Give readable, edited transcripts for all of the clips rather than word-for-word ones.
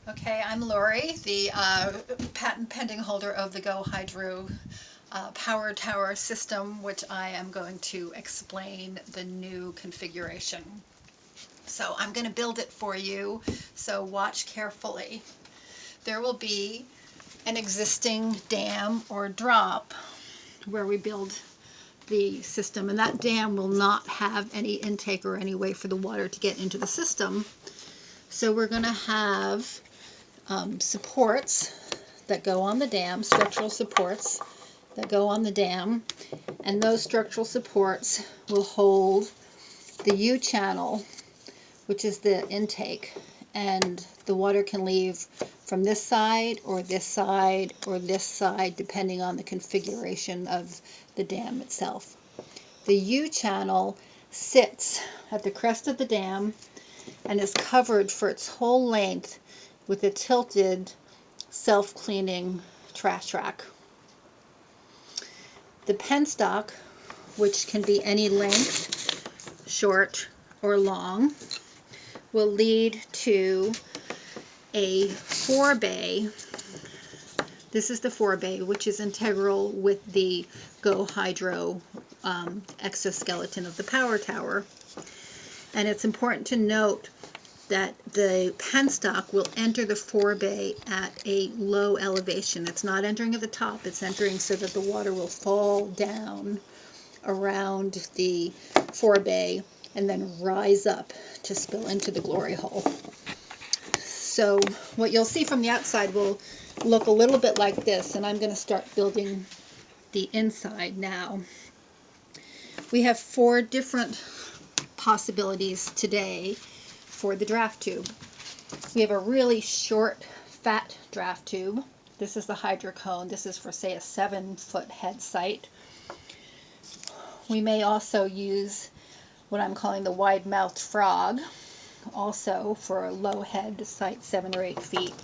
Okay, I'm Lori, the patent pending holder of the gohydrovideo power tower system, which I am going to explain the new configuration. So I'm going to build it for you, so watch carefully. There will be an existing dam or drop where we build the system, and that dam will not have any intake or any way for the water to get into the system. So we're going to have supports that go on the dam, structural supports that go on the dam, and those structural supports will hold the U channel, which is the intake, and the water can leave from this side or this side or this side depending on the configuration of the dam itself. The U channel sits at the crest of the dam and is covered for its whole length with a tilted self-cleaning trash rack. The penstock, which can be any length, short or long, will lead to a forebay. This is the forebay, which is integral with the gohydro exoskeleton of the power tower. And it's important to note that the penstock will enter the forebay at a low elevation. It's not entering at the top, it's entering so that the water will fall down around the forebay and then rise up to spill into the glory hole. So what you'll see from the outside will look a little bit like this, and I'm going to start building the inside now. We have 4 different possibilities today for the draft tube. We have a really short, fat draft tube. This is the hydrocone. This is for, say, a 7-foot head site. We may also use what I'm calling the wide-mouthed frog, also for a low head site, 7 or 8 feet.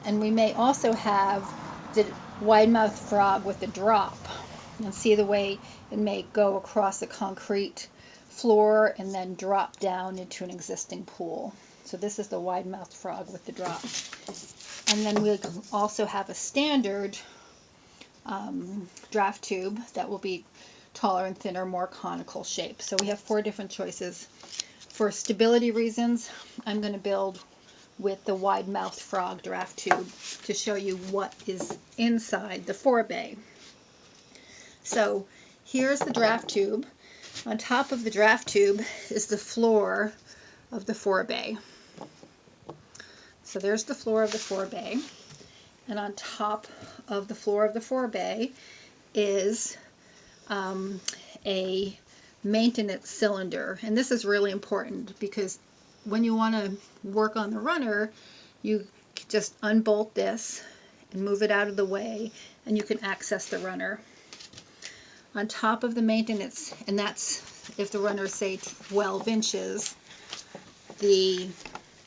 And we may also have the wide-mouthed frog with a drop. And see the way it may go across a concrete floor and then drop down into an existing pool. So this is the wide-mouthed frog with the drop. And then we'll also have a standard draft tube that will be taller and thinner, more conical shape. So we have 4 different choices. For stability reasons, I'm going to build with the wide-mouthed frog draft tube to show you what is inside the forebay. So here's the draft tube. On top of the draft tube is the floor of the forebay. So there's the floor of the forebay. And on top of the floor of the forebay is a maintenance cylinder. And this is really important because when you want to work on the runner, you just unbolt this and move it out of the way, and you can access the runner. On top of the maintenance, and that's if the runner is, say, 12 inches, the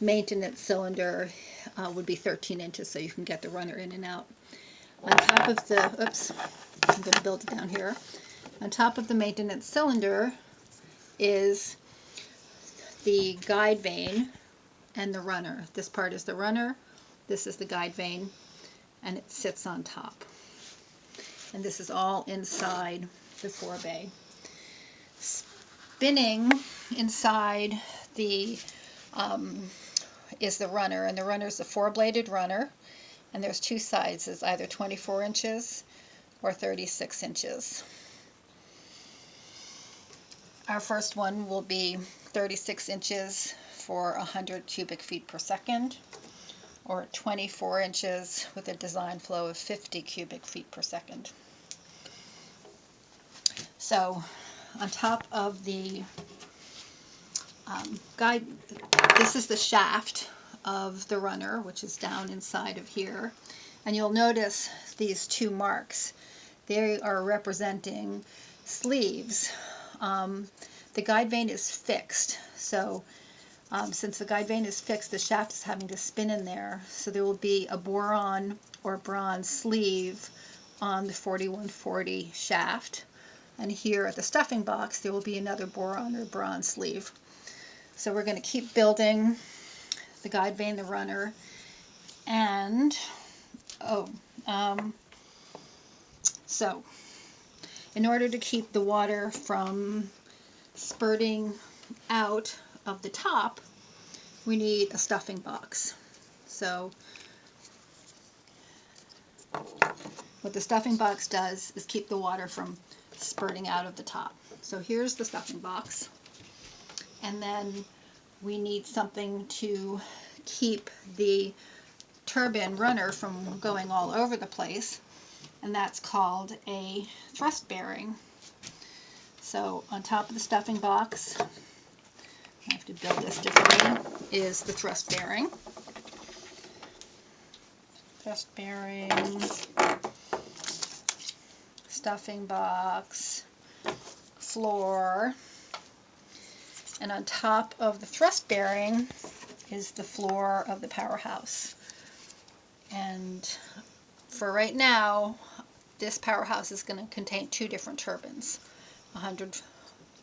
maintenance cylinder would be 13 inches, so you can get the runner in and out. On top of the, oops, I'm going to build it down here. On top of the maintenance cylinder is the guide vane and the runner. This part is the runner, this is the guide vane, and it sits on top. And this is all inside the forebay. Spinning inside the is the runner, and the runner is a 4-bladed runner, and there's 2 sides. It's either 24 inches or 36 inches. Our first one will be 36 inches for 100 cubic feet per second, or 24 inches with a design flow of 50 cubic feet per second. So on top of the guide, this is the shaft of the runner, which is down inside of here. And you'll notice these 2 marks. They are representing sleeves. The guide vane is fixed, so since the guide vane is fixed, the shaft is having to spin in there. So there will be a boron or bronze sleeve on the 4140 shaft. And here at the stuffing box, there will be another boron or bronze sleeve. So we're going to keep building the guide vane, the runner, And, so in order to keep the water from spurting out of the top, we need a stuffing box. So what the stuffing box does is keep the water from spurting out of the top. So here's the stuffing box. And then we need something to keep the turbine runner from going all over the place, and that's called a thrust bearing. So on top of the stuffing box, I have to build this differently, is the thrust bearing. Thrust bearing, stuffing box, floor, and on top of the thrust bearing is the floor of the powerhouse. And for right now, this powerhouse is going to contain two different turbines, 100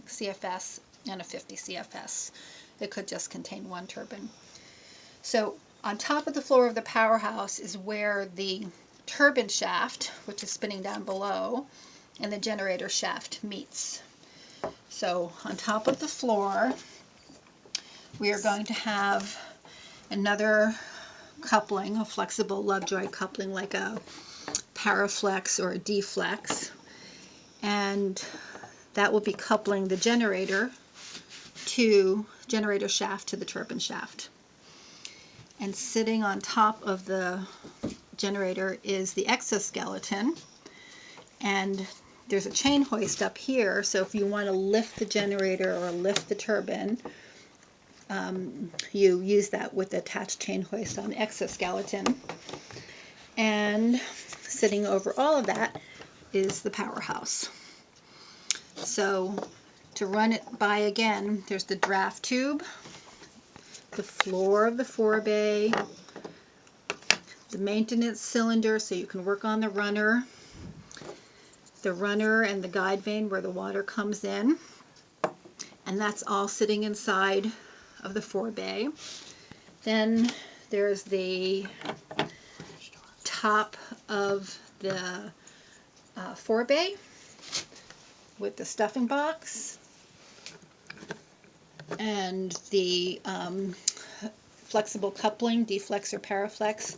CFS and a 50 CFS. It could just contain one turbine. So on top of the floor of the powerhouse is where the turbine shaft, which is spinning down below, and the generator shaft meets. So on top of the floor, we are going to have another coupling, a flexible lug joint coupling like a Paraflex or a D-Flex, and that will be coupling the generator shaft to the turbine shaft. And sitting on top of the generator is the exoskeleton, and there's a chain hoist up here, so if you want to lift the generator or lift the turbine, you use that with the attached chain hoist on the exoskeleton. And sitting over all of that is the powerhouse. So to run it by again, there's the draft tube, the floor of the forebay, the maintenance cylinder so you can work on the runner and the guide vane where the water comes in, and that's all sitting inside of the forebay. Then there's the top of the forebay with the stuffing box and the flexible coupling, D-Flex or Paraflex,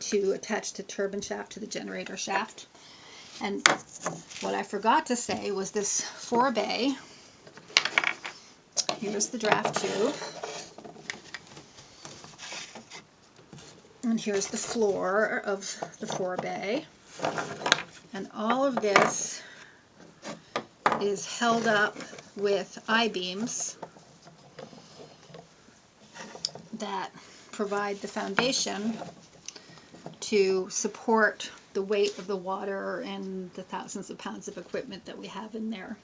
to attach the turbine shaft to the generator shaft. And what I forgot to say was this forebay, here's the draft tube, and here's the floor of the forebay, and all of this is held up with I-beams that provide the foundation to support the weight of the water and the thousands of pounds of equipment that we have in there.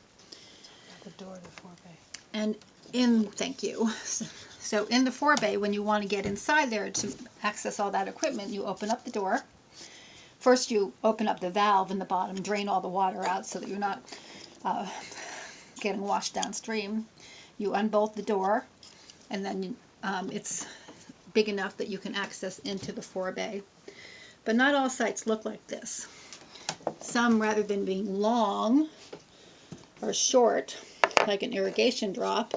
The door of the forebay. And thank you. So in the forebay, when you want to get inside there to access all that equipment, you open up the door. First you open up the valve in the bottom, drain all the water out so that you're not getting washed downstream. You unbolt the door, and then it's big enough that you can access into the forebay. But not all sites look like this. Some, rather than being long, are short, like an irrigation drop.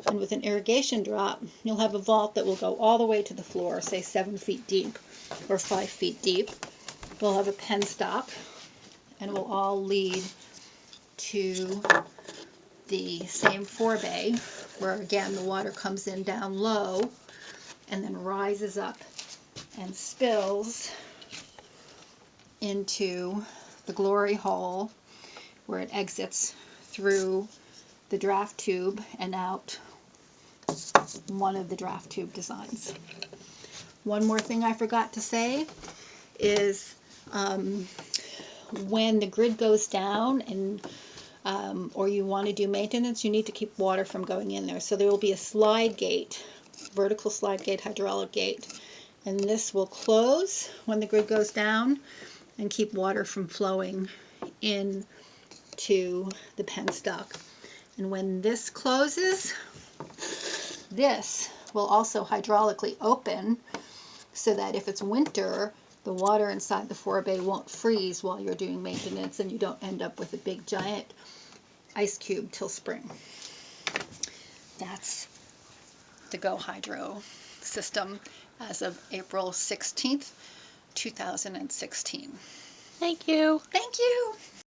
And with an irrigation drop, you'll have a vault that will go all the way to the floor, say 7 feet deep or 5 feet deep. We'll have a penstock, and it will all lead to the same forebay, where again the water comes in down low and then rises up and spills into the glory hole, where it exits through the draft tube and out one of the draft tube designs. One more thing I forgot to say is when the grid goes down and or you want to do maintenance, you need to keep water from going in there. So there will be a slide gate, vertical slide gate, hydraulic gate, and this will close when the grid goes down and keep water from flowing into the penstock. And when this closes, this will also hydraulically open so that if it's winter, the water inside the forebay won't freeze while you're doing maintenance and you don't end up with a big giant ice cube till spring. That's the GoHydro system as of April 16th, 2016. Thank you. Thank you!